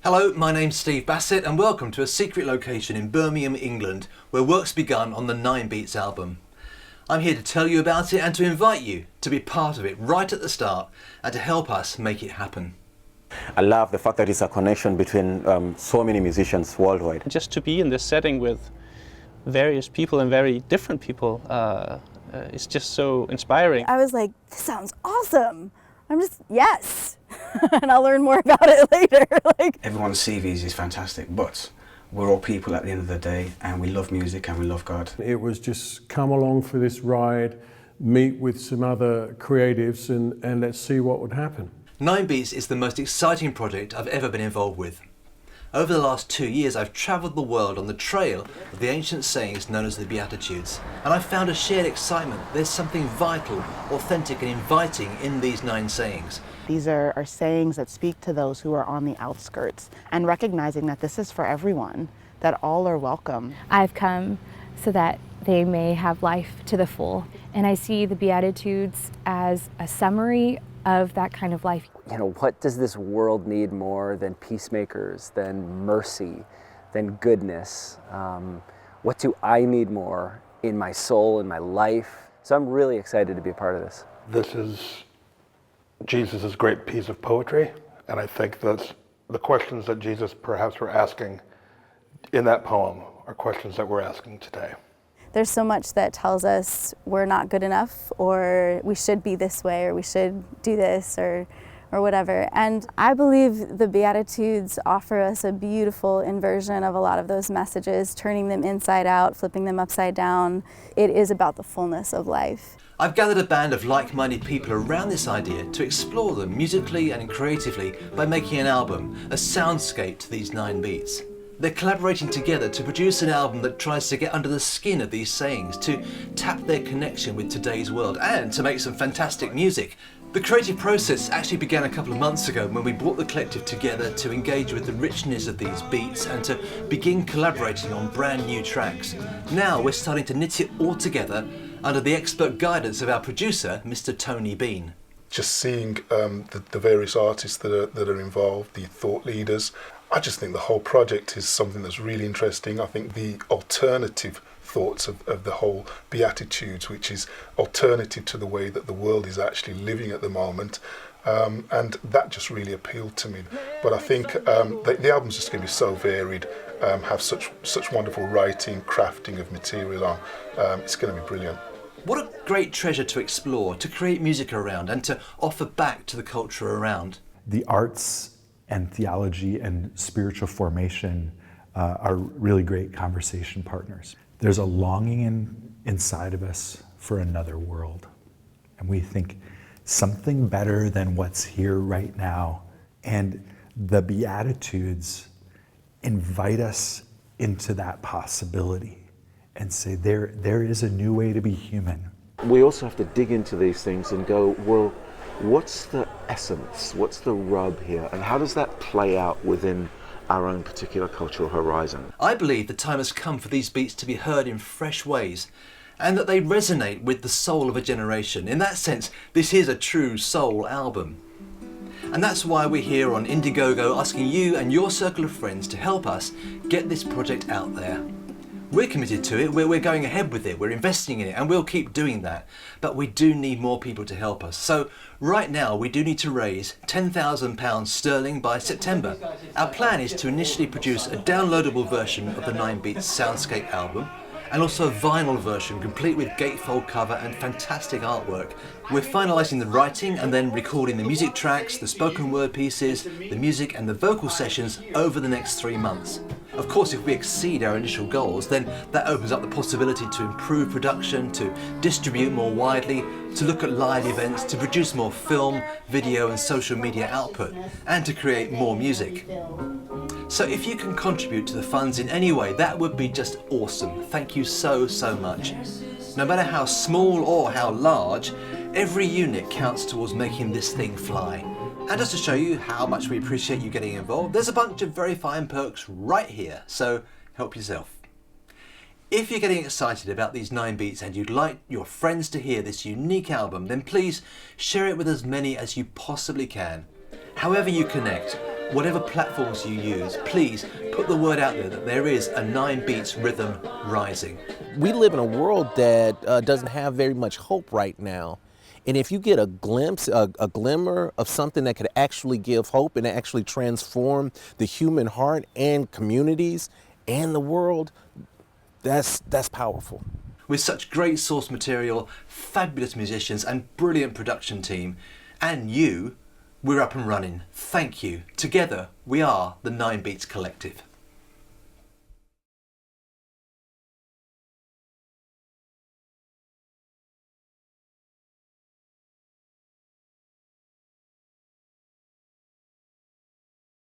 Hello, my name's Steve Bassett and welcome to a secret location in Birmingham, England, where work's begun on the 9BEATS album. I'm here to tell you about it and to invite you to be part of it right at the start and to help us make it happen. I love the fact that it's a connection between so many musicians worldwide. Just to be in this setting with various people and very different people is just so inspiring. I was like, this sounds awesome. Yes. And I'll learn more about it later. Everyone's CVs is fantastic, but we're all people at the end of the day, and we love music and we love God. It was just come along for this ride, meet with some other creatives and let's see what would happen. 9BEATS is the most exciting project I've ever been involved with. Over the last 2 years I've travelled the world on the trail of the ancient sayings known as the Beatitudes, and I've found a shared excitement. There's something vital, authentic and inviting in these 9 sayings. These are sayings that speak to those who are on the outskirts, and recognizing that this is for everyone, that all are welcome. I've come so that they may have life to the full, and I see the Beatitudes as a summary of that kind of life. You know, what does this world need more than peacemakers, than mercy, than goodness? What do I need more in my soul, in my life? So I'm really excited to be a part of this. This is Jesus' great piece of poetry, and I think that the questions that Jesus perhaps were asking in that poem are questions that we're asking today. There's so much that tells us we're not good enough, or we should be this way, or we should do this, or whatever. And I believe the Beatitudes offer us a beautiful inversion of a lot of those messages, turning them inside out, flipping them upside down. It is about the fullness of life. I've gathered a band of like-minded people around this idea to explore them musically and creatively by making an album, a soundscape to these 9BEATS. They're collaborating together to produce an album that tries to get under the skin of these sayings, to tap their connection with today's world and to make some fantastic music. The creative process actually began a couple of months ago when we brought the collective together to engage with the richness of these beats and to begin collaborating on brand new tracks. Now we're starting to knit it all together under the expert guidance of our producer, Mr. Tony Bean. Just seeing the various artists that are involved, the thought leaders, I just think the whole project is something that's really interesting. I think the alternative thoughts of the whole Beatitudes, which is alternative to the way that the world is actually living at the moment, and that just really appealed to me. But I think the album's just going to be so varied, have such wonderful writing, crafting of material on. It's going to be brilliant. What a great treasure to explore, to create music around and to offer back to the culture around. The arts and theology and spiritual formation are really great conversation partners. There's a longing inside of us for another world. And we think something better than what's here right now. And the Beatitudes invite us into that possibility and say there is a new way to be human. We also have to dig into these things and go, well, what's the essence? What's the rub here? And how does that play out within our own particular cultural horizon? I believe the time has come for these beats to be heard in fresh ways and that they resonate with the soul of a generation. In that sense, this is a true soul album. And that's why we're here on Indiegogo asking you and your circle of friends to help us get this project out there. We're committed to it, we're going ahead with it, we're investing in it, and we'll keep doing that. But we do need more people to help us. So right now we do need to raise £10,000 sterling by September. Our plan is to initially produce a downloadable version of the 9BEATS Soundscape album, and also a vinyl version complete with gatefold cover and fantastic artwork. We're finalising the writing and then recording the music tracks, the spoken word pieces, the music and the vocal sessions over the next 3 months. Of course, if we exceed our initial goals, then that opens up the possibility to improve production, to distribute more widely, to look at live events, to produce more film, video and social media output, and to create more music. So if you can contribute to the funds in any way, that would be just awesome. Thank you so much. No matter how small or how large, every unit counts towards making this thing fly. And just to show you how much we appreciate you getting involved, there's a bunch of very fine perks right here, so help yourself. If you're getting excited about these 9BEATS and you'd like your friends to hear this unique album, then please share it with as many as you possibly can. However you connect, Whatever platforms you use, please put the word out there that there is a 9BEATS rhythm rising. We live in a world that doesn't have very much hope right now. And if you get a glimpse, a glimmer of something that could actually give hope and actually transform the human heart and communities and the world, that's powerful. With such great source material, fabulous musicians and brilliant production team, and you, we're up and running. Thank you. Together, we are the 9BEATS Collective.